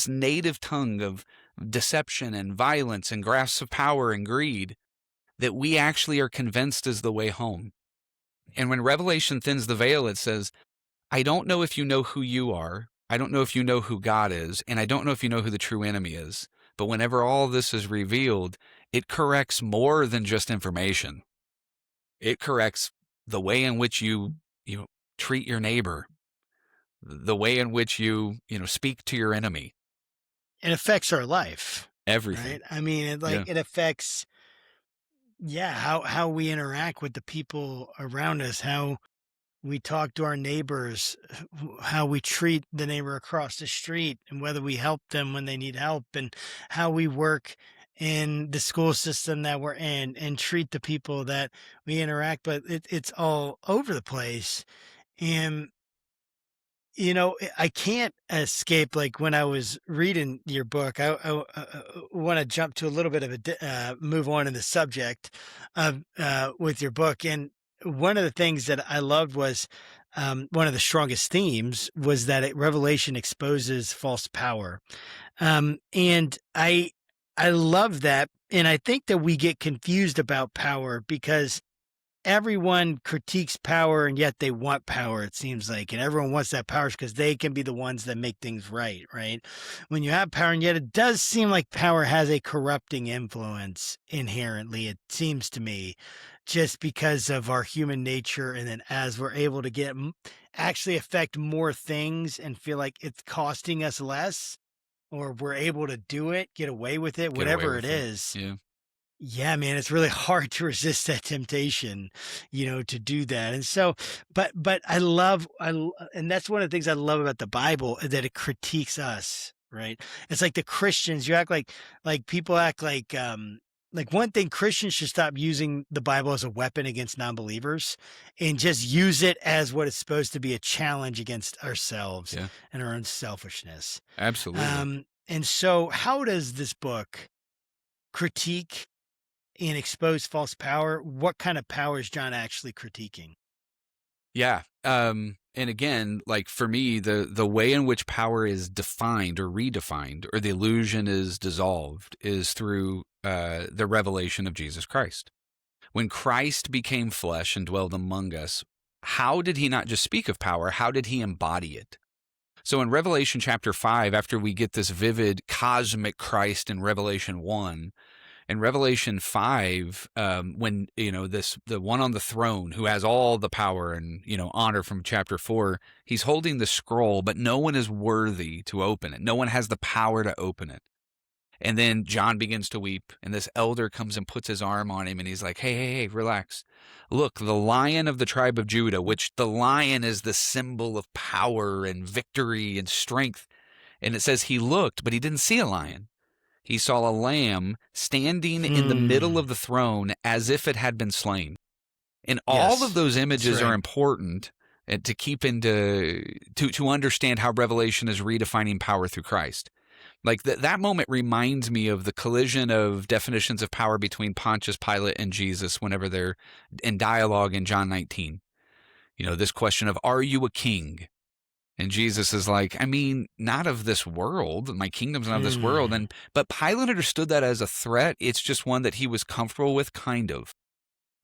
native tongue of deception and violence and grasps of power and greed that we actually are convinced is the way home. And when Revelation thins the veil, it says, I don't know if you know who you are. I don't know if you know who God is. And I don't know if you know who the true enemy is. But whenever all this is revealed, it corrects more than just information. It corrects the way in which you treat your neighbor, the way in which you speak to your enemy, It affects our life, right? everything. I mean, Yeah. it affects, yeah, how we interact with the people around us, how we talk to our neighbors, how we treat the neighbor across the street, and whether we help them when they need help, and how we work in the school system that we're in and treat the people that we interact with. It's all over the place. And I can't escape. Like when I was reading your book, I want to jump to a little bit of move on in the subject of with your book. And one of the things that I loved was one of the strongest themes was that Revelation exposes false power. And I love that, and I think that we get confused about power because everyone critiques power and yet they want power, it seems like, and everyone wants that power because they can be the ones that make things right, when you have power. And yet it does seem like power has a corrupting influence inherently, it seems to me, just because of our human nature. And then as we're able to actually affect more things and feel like it's costing us less, or we're able to do it, get away with it, Get away whatever it with it. is. Yeah. Yeah, man, it's really hard to resist that temptation, to do that. And so, but and that's one of the things I love about the Bible is that it critiques us, right? It's like the Christians, you act like people act like one thing, Christians should stop using the Bible as a weapon against non-believers and just use it as what is supposed to be a challenge against ourselves Yeah. and our own selfishness. Absolutely. And so how does this book critique and expose false power? What kind of power is John actually critiquing? Yeah. And again, like for me, the way in which power is defined or redefined or the illusion is dissolved is through the revelation of Jesus Christ. When Christ became flesh and dwelled among us, how did he not just speak of power? How did he embody it? So in Revelation chapter 5, after we get this vivid cosmic Christ in Revelation 1, in Revelation 5, when the one on the throne who has all the power and honor from chapter 4, he's holding the scroll, but no one is worthy to open it. No one has the power to open it. And then John begins to weep, and this elder comes and puts his arm on him, and he's like, hey, relax. Look, the Lion of the tribe of Judah, which the lion is the symbol of power and victory and strength. And it says he looked, but he didn't see a lion. He saw a lamb standing in the middle Hmm. of the throne as if it had been slain. And all of Yes, those that's images are right. important to keep into to understand how Revelation is redefining power through Christ. Like that moment reminds me of the collision of definitions of power between Pontius Pilate and Jesus whenever they're in dialogue in John 19. This question of, are you a king? And Jesus is like, I mean, not of this world. My kingdom's not of this world. Hmm. But Pilate understood that as a threat. It's just one that he was comfortable with, kind of.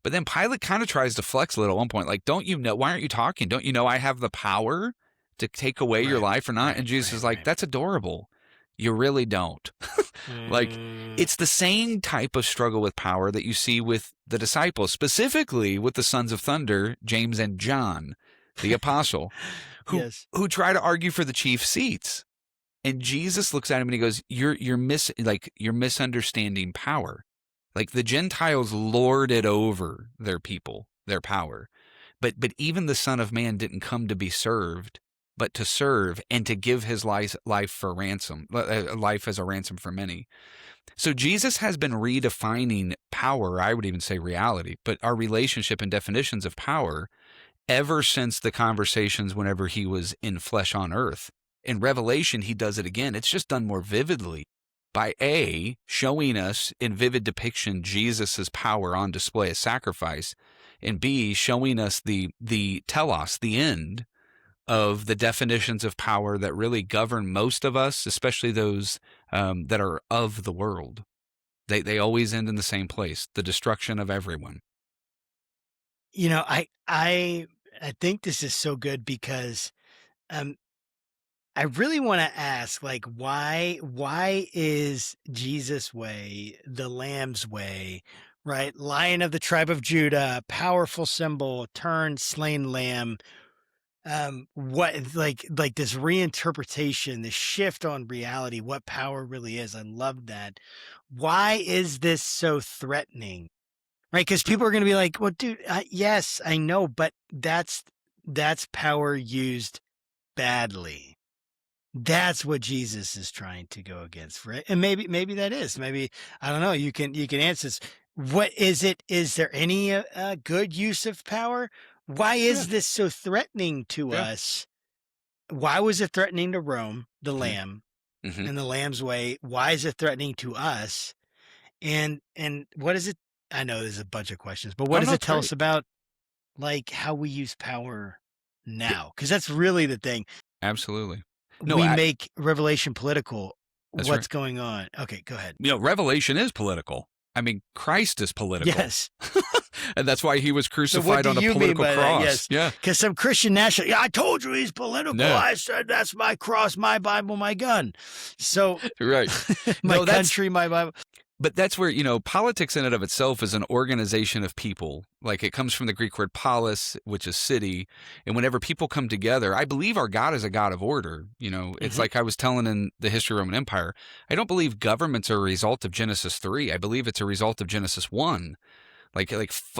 But then Pilate kind of tries to flex a little at one point, like, don't you know? Why aren't you talking? Don't you know I have the power to take away your Right, life or not? And right, Jesus right, is like, right. that's adorable. You really don't. Like, Mm, it's the same type of struggle with power that you see with the disciples, specifically with the sons of thunder, James and John, the apostle, who yes. who try to argue for the chief seats. And Jesus looks at him and he goes, you're misunderstanding power. Like the Gentiles lord it over their people, their power. But even the Son of Man didn't come to be served, but to serve and to give his life for ransom, life as a ransom for many. So Jesus has been redefining power, I would even say reality, but our relationship and definitions of power ever since the conversations whenever he was in flesh on earth. In Revelation, he does it again. It's just done more vividly by A, showing us in vivid depiction Jesus' power on display as sacrifice, and B, showing us the telos, the end of the definitions of power that really govern most of us, especially those that are of the world. They always end in the same place, the destruction of everyone. I think this is so good because um I really want to ask, like, why is Jesus' way the Lamb's way, right? Lion of the tribe of Judah, powerful symbol, turned slain lamb. What like this reinterpretation, this shift on reality, what power really is. I love that. Why is this so threatening? Right? Because people are going to be like, well, dude, yes, I know, but that's power used badly. That's what Jesus is trying to go against, right? And maybe that is. Maybe I don't know. You can answer this. What is it? Is there any good use of power? Why Yeah, is this so threatening to yeah. us? Why was it threatening to Rome, the Hmm. Lamb, Hmm. and the Lamb's way? Why is it threatening to us? And what is it? I know there's a bunch of questions, but what Oh, does no, it it's tell us great. about like how we use power Yeah, now? Because that's really the thing. absolutely. No, We make Revelation political. that's right. What's going on? Okay, go ahead. Revelation is political. I mean, Christ is political. Yes. And that's why he was So what crucified do on a you mean political by that? cross. Yes. Yeah. Because some Christian national, yeah, I told you he's political. No, I said that's my cross, my Bible, my gun. So right. my No, country, my Bible. but that's where, politics in and of itself is an organization of people. Like it comes from the Greek word polis, which is city. And whenever people come together, I believe our God is a God of order. It's Hmm. like I was telling in the history of the Roman Empire. I don't believe governments are a result of Genesis 3. I believe it's a result of Genesis 1.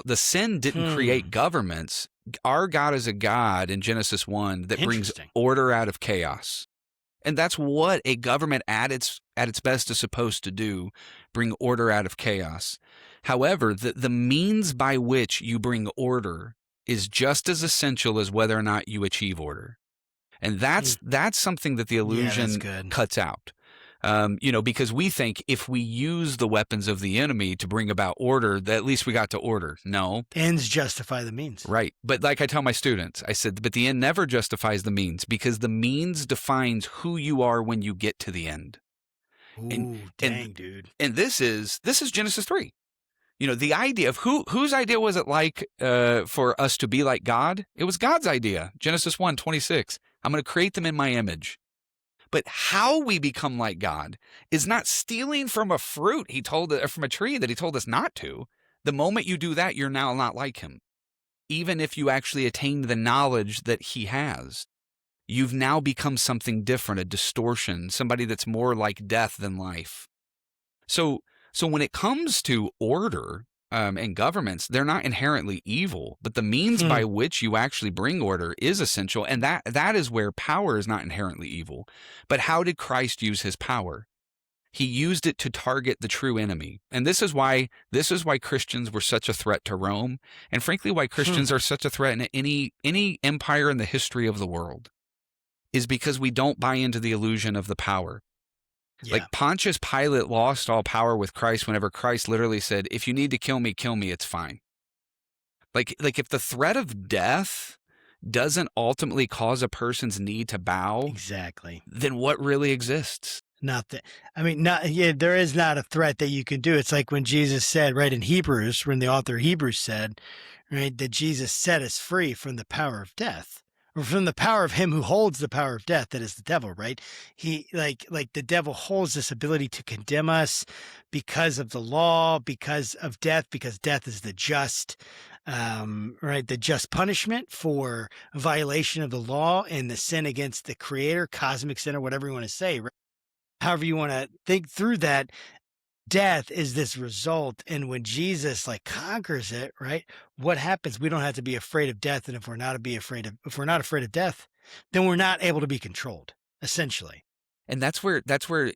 The sin didn't create Hmm. governments. Our God is a God in Genesis 1 that brings Interesting. order out of chaos. And that's what a government at its best is supposed to do, bring order out of chaos. However, the means by which you bring order is just as essential as whether or not you achieve order. And Mm. that's something that the Yeah, that's illusion good. cuts out. Because we think if we use the weapons of the enemy to bring about order, that at least we got to order. No, Ends justify the means. right. But like I tell my students, I said, but the end never justifies the means because the means defines who you are when you get to the end. And Ooh, and dang, dude. and this is Genesis 3. The idea of whose idea was it like for us to be like God? It was God's idea. Genesis 1:26. I'm going to create them in my image. But how we become like God is not stealing from a fruit from a tree that he told us not to. The moment you do that, you're now not like him. Even if you actually attain the knowledge that he has, you've now become something different, a distortion, somebody that's more like death than life. So when it comes to order, and governments, they're not inherently evil, but the means Hmm. by which you actually bring order is essential. And that is where power is not inherently evil. But how did Christ use his power? He used it to target the true enemy. And this is why Christians were such a threat to Rome, and frankly why Hmm. Christians are such a threat in any empire in the history of the world, is because we don't buy into the illusion of the power. Yeah. Like Pontius Pilate lost all power with Christ whenever Christ literally said, "If you need to kill me, it's fine." Like if the threat of death doesn't ultimately cause a person's need to bow, Exactly. then what really exists? Not that, I mean, not, yeah, there is not a threat that you can do. It's like when Jesus said, right, in Hebrews, when the author of Hebrews said, right, that Jesus set us free from the power of death, or from the power of him who holds the power of death, that is the devil, right? He, like the devil holds this ability to condemn us because of the law, because of death, because death is the just, right, the just punishment for a violation of the law and the sin against the creator, cosmic sin, or whatever you want to say, right? However you want to think through that, death is this result. And when Jesus like conquers it, right, what happens? We don't have to be afraid of death. And if we're not afraid of death, then we're not able to be controlled, essentially. And that's where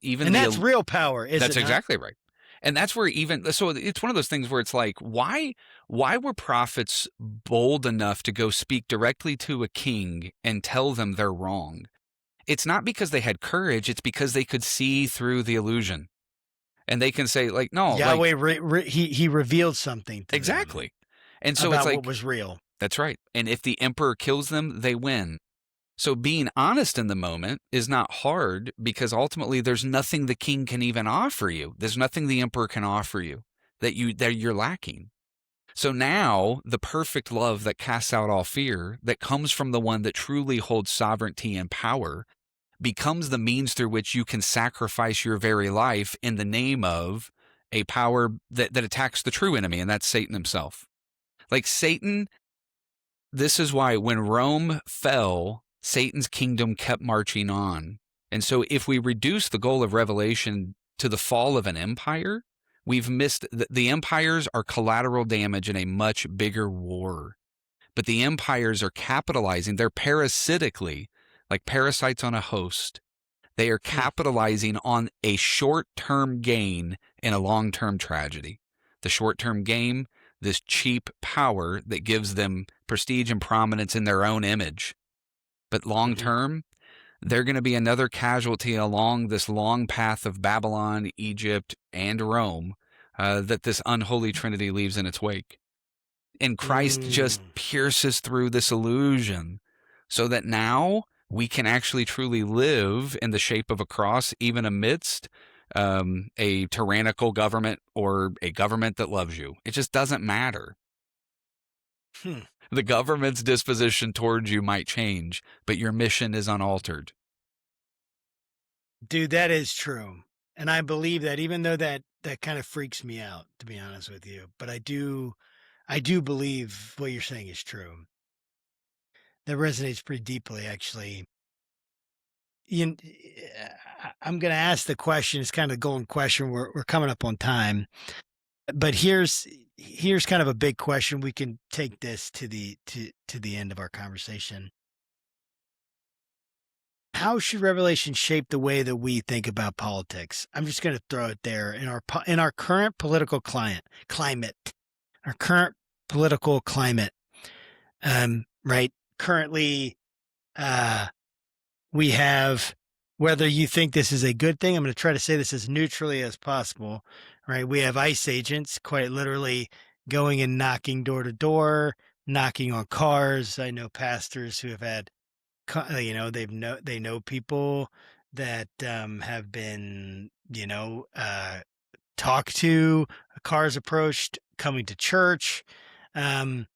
even And that's real power, is that's it not? exactly right. And that's where even so it's one of those things where it's like, why were prophets bold enough to go speak directly to a king and tell them they're wrong? It's not because they had courage, it's because they could see through the illusion. And they can say like, no, like Yahweh, he revealed something to them exactly. And so it's about what like, was real. that's right. And if the emperor kills them, they win. So being honest in the moment is not hard because ultimately there's nothing the king can even offer you. There's nothing the emperor can offer you that you're lacking. So now the perfect love that casts out all fear, that comes from the one that truly holds sovereignty and power, becomes the means through which you can sacrifice your very life in the name of a power that attacks the true enemy, and that's Satan himself. Like Satan, this is why when Rome fell, Satan's kingdom kept marching on. And so if we reduce the goal of Revelation to the fall of an empire, we've missed the empires are collateral damage in a much bigger war. But the empires are capitalizing, they're parasitically, like parasites on a host. They are Hmm. capitalizing on a short-term gain in a long-term tragedy. The short-term gain, this cheap power that gives them prestige and prominence in their own image. But Hmm. long-term, they're going to be another casualty along this long path of Babylon, Egypt, and Rome that this unholy trinity leaves in its wake. And Christ just Mm. pierces through this illusion so that now we can actually truly live in the shape of a cross, even amidst a tyrannical government or a government that loves you. It just doesn't matter. Hmm. The government's disposition towards you might change, but your mission is unaltered. Dude, that is true. And I believe that, even though that kind of freaks me out, to be honest with you, but I do believe what you're saying is true. That resonates pretty deeply, actually. I'm going to ask the question. It's kind of the golden question. We're coming up on time, but here's kind of a big question. We can take this to the end of our conversation. How should Revelation shape the way that we think about politics? I'm just going to throw it there in our current political climate, our current political climate. Right. Currently, we have, whether you think this is a good thing, I'm going to try to say this as neutrally as possible. Right. We have ICE agents quite literally going and knocking door to door, knocking on cars. I know pastors who have had, they know people that have been, talked to, cars approached, coming to church. Um,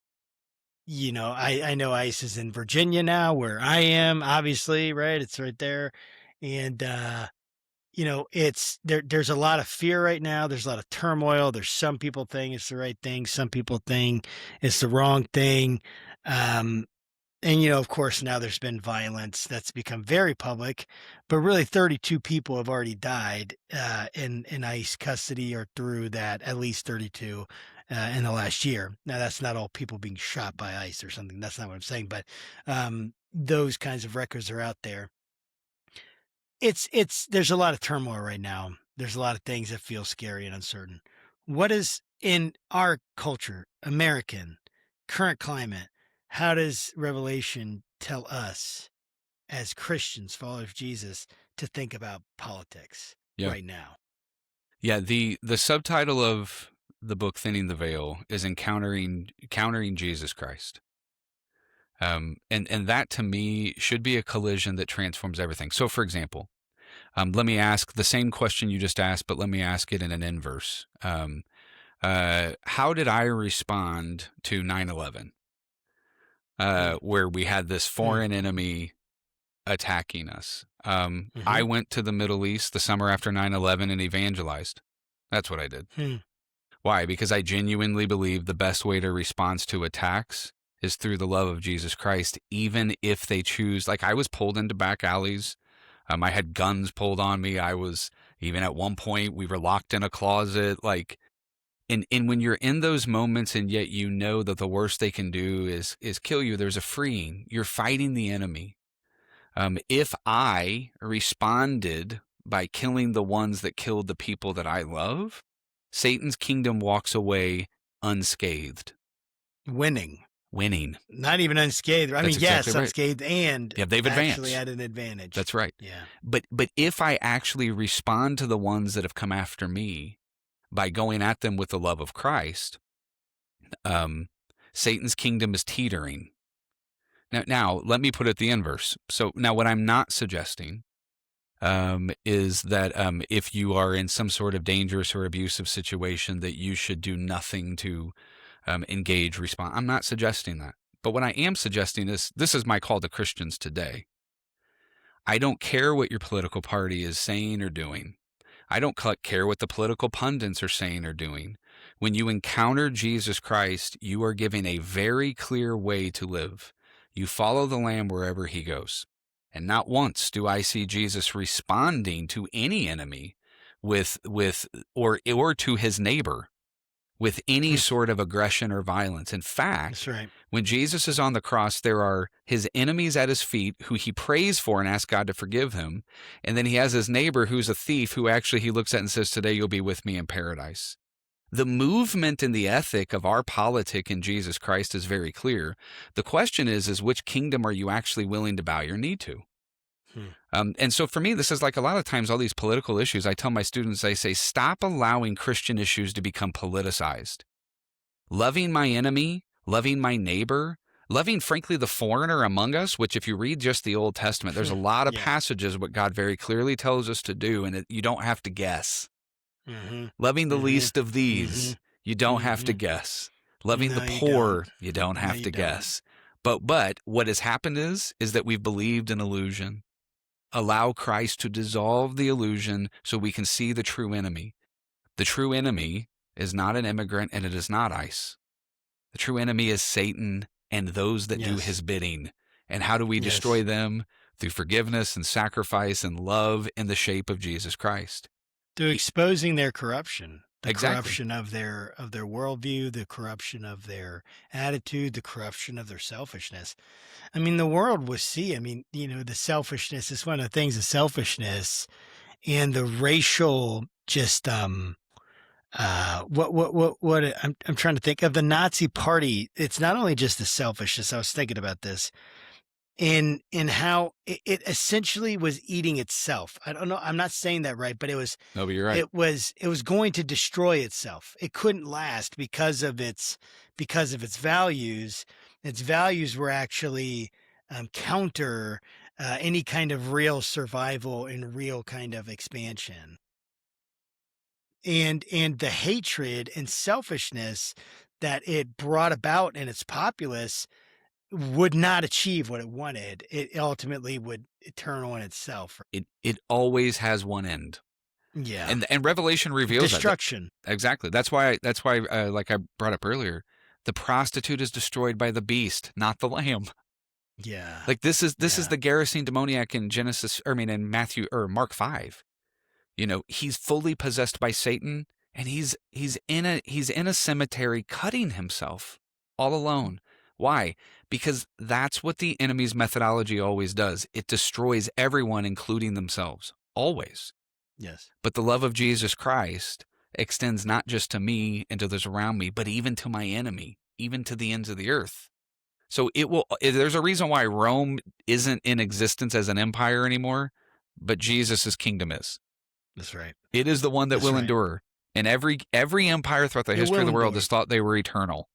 I know ICE is in Virginia now, where I am, obviously, right? It's right there. And, it's there's a lot of fear right now. There's a lot of turmoil. There's some people think it's the right thing. Some people think it's the wrong thing. Um, and, of course, now there's been violence that's become very public, but really 32 people have already died in ICE custody, or through that, at least 32. in the last year. Now, that's not all people being shot by ICE or something. That's not what I'm saying, but those kinds of records are out there. There's a lot of turmoil right now. There's a lot of things that feel scary and uncertain. What is in our culture, American, current climate, how does Revelation tell us as Christians, followers of Jesus, to think about politics Yeah. right now? Yeah, the subtitle of the book Thinning the Veil is Encountering Jesus Christ. And that to me should be a collision that transforms everything. So for example, let me ask the same question you just asked, but let me ask it in an inverse. How did I respond to 9/11, Mm, where we had this mm, foreign enemy attacking us? I mhm, went to the Middle East the summer after 9/11 and evangelized. That's what I did. mm. Why? Because I genuinely believe the best way to respond to attacks is through the love of Jesus Christ, even if they choose. Like I was pulled into back alleys. I had guns pulled on me. I was even at one point we were locked in a closet. Like, and when you're in those moments, and yet you know that the worst they can do is kill you. There's a freeing. You're fighting the enemy. If I responded by killing the ones that killed the people that I love, Satan's kingdom walks away unscathed, Winning, winning. not even unscathed. I That's mean, exactly yes, right. unscathed and Yeah, they've actually advanced. at an advantage. That's right. Yeah. But if I actually respond to the ones that have come after me by going at them with the love of Christ, um, Satan's kingdom is teetering. Now, let me put it the inverse. So now, what I'm not suggesting is that if you are in some sort of dangerous or abusive situation, that you should do nothing to engage, respond. I'm not suggesting that. But what I am suggesting is this is my call to Christians today. I don't care what your political party is saying or doing. I don't care what the political pundits are saying or doing. When you encounter Jesus Christ, you are given a very clear way to live. You follow the Lamb wherever he goes. And not once do I see Jesus responding to any enemy with or to his neighbor with any Hmm. sort of aggression or violence. In That's fact, right. when Jesus is on the cross, there are his enemies at his feet who he prays for and asks God to forgive him. And then he has his neighbor who's a thief who actually he looks at and says, "Today you'll be with me in paradise." The movement and the ethic of our politic in Jesus Christ is very clear. The question is which kingdom are you actually willing to bow your knee to? Hmm. And so for me, this is like a lot of times all these political issues. I tell my students, I say, stop allowing Christian issues to become politicized. Loving my enemy, loving my neighbor, loving, frankly, the foreigner among us, which if you read just the Old Testament, there's a lot of Yeah. passages what God very clearly tells us to do, and you don't have to guess. Mm-hmm. Loving the Mm-hmm. least of these, you don't have to Mm-hmm. guess. Loving the No, you don't. poor, you don't No, have you to don't. guess. But what has happened is that we've believed an illusion. Allow Christ to dissolve the illusion so we can see the true enemy. The true enemy is not an immigrant and it is not ICE. The true enemy is Satan and those that do Yes. his bidding. And how do we destroy Yes. them? Through forgiveness and sacrifice and love in the shape of Jesus Christ. Through exposing their corruption, the Exactly. corruption of their worldview, the corruption of their attitude, the corruption of their selfishness. I mean, the world will see. I mean, the selfishness is one of the things. The selfishness and the racial, just what I'm trying to think of the Nazi Party. It's not only just the selfishness. I was thinking about this in how it essentially was eating itself. I don't know. I'm not saying that right, but No, but you're right. it was going to destroy itself. It couldn't last because of its values. Its values were actually counter any kind of real survival and real kind of expansion. And the hatred and selfishness that it brought about in its populace would not achieve what it wanted. It ultimately would turn on itself. It always has one end. Yeah. And Revelation reveals that. Destruction. Exactly. That's why like I brought up earlier, the prostitute is destroyed by the beast, not the lamb. Yeah. Like this is Yeah. the Gerasene demoniac in in Matthew or Mark 5. He's fully possessed by Satan and he's in a cemetery cutting himself all alone. Why? Because that's what the enemy's methodology always does. It destroys everyone, including themselves, always. Yes. But the love of Jesus Christ extends not just to me and to those around me, but even to my enemy, even to the ends of the earth. So there's a reason why Rome isn't in existence as an empire anymore, but Jesus' kingdom is. That's right. It is the one that That's will right. endure. And every empire throughout the It history will of the world endure. has thought they were eternal.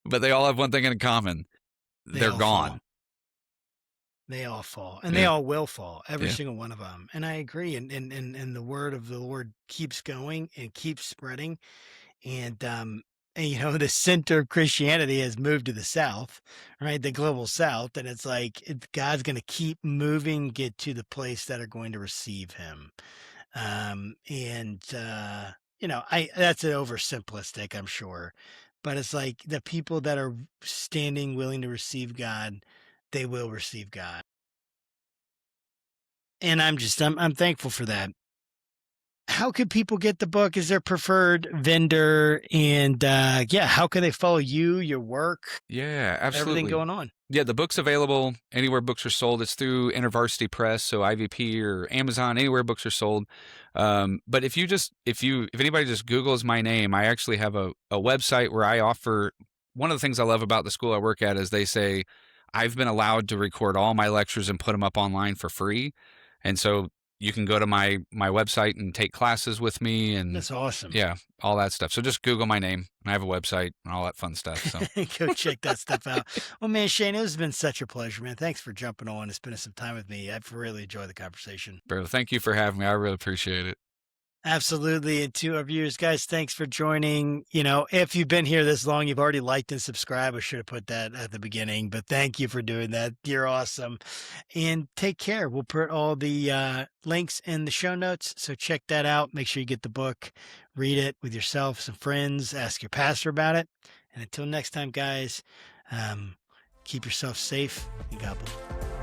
But they all have one thing in common. They They're all gone. fall. They all fall, and they Yeah. all will fall, every Yeah. single one of them. And I agree. And the word of the Lord keeps going and keeps spreading. And you know, the center of Christianity has moved to the South, right? The global South. And it's like God's going to keep moving, get to the place that are going to receive him. You know, that's an oversimplistic, I'm sure, but it's like the people that are standing willing to receive God, they will receive God. And I'm thankful for that. How could people get the book? Is there preferred vendor? And yeah, how can they follow you, your work, Yeah, everything absolutely. going on? Yeah, the book's available anywhere books are sold. It's through InterVarsity Press, so IVP or Amazon, anywhere books are sold. But if anybody just Googles my name, I actually have a website where I offer. One of the things I love about the school I work at is they say I've been allowed to record all my lectures and put them up online for free, and so you can go to my website and take classes with me, and That's awesome. yeah, all that stuff. So just Google my name. I have a website and all that fun stuff. So Go check that stuff out. Well, man, Shane, it has been such a pleasure, man. Thanks for jumping on and spending some time with me. I've really enjoyed the conversation. bro, thank you for having me. I really appreciate it. Absolutely. And to our viewers, guys, thanks for joining. You know, if you've been here this long, you've already liked and subscribed. I should have put that at the beginning, but thank you for doing that. You're awesome. And take care. We'll put all the links in the show notes. So check that out. Make sure you get the book, read it with yourself, some friends, ask your pastor about it. And until next time, guys, keep yourself safe and God bless.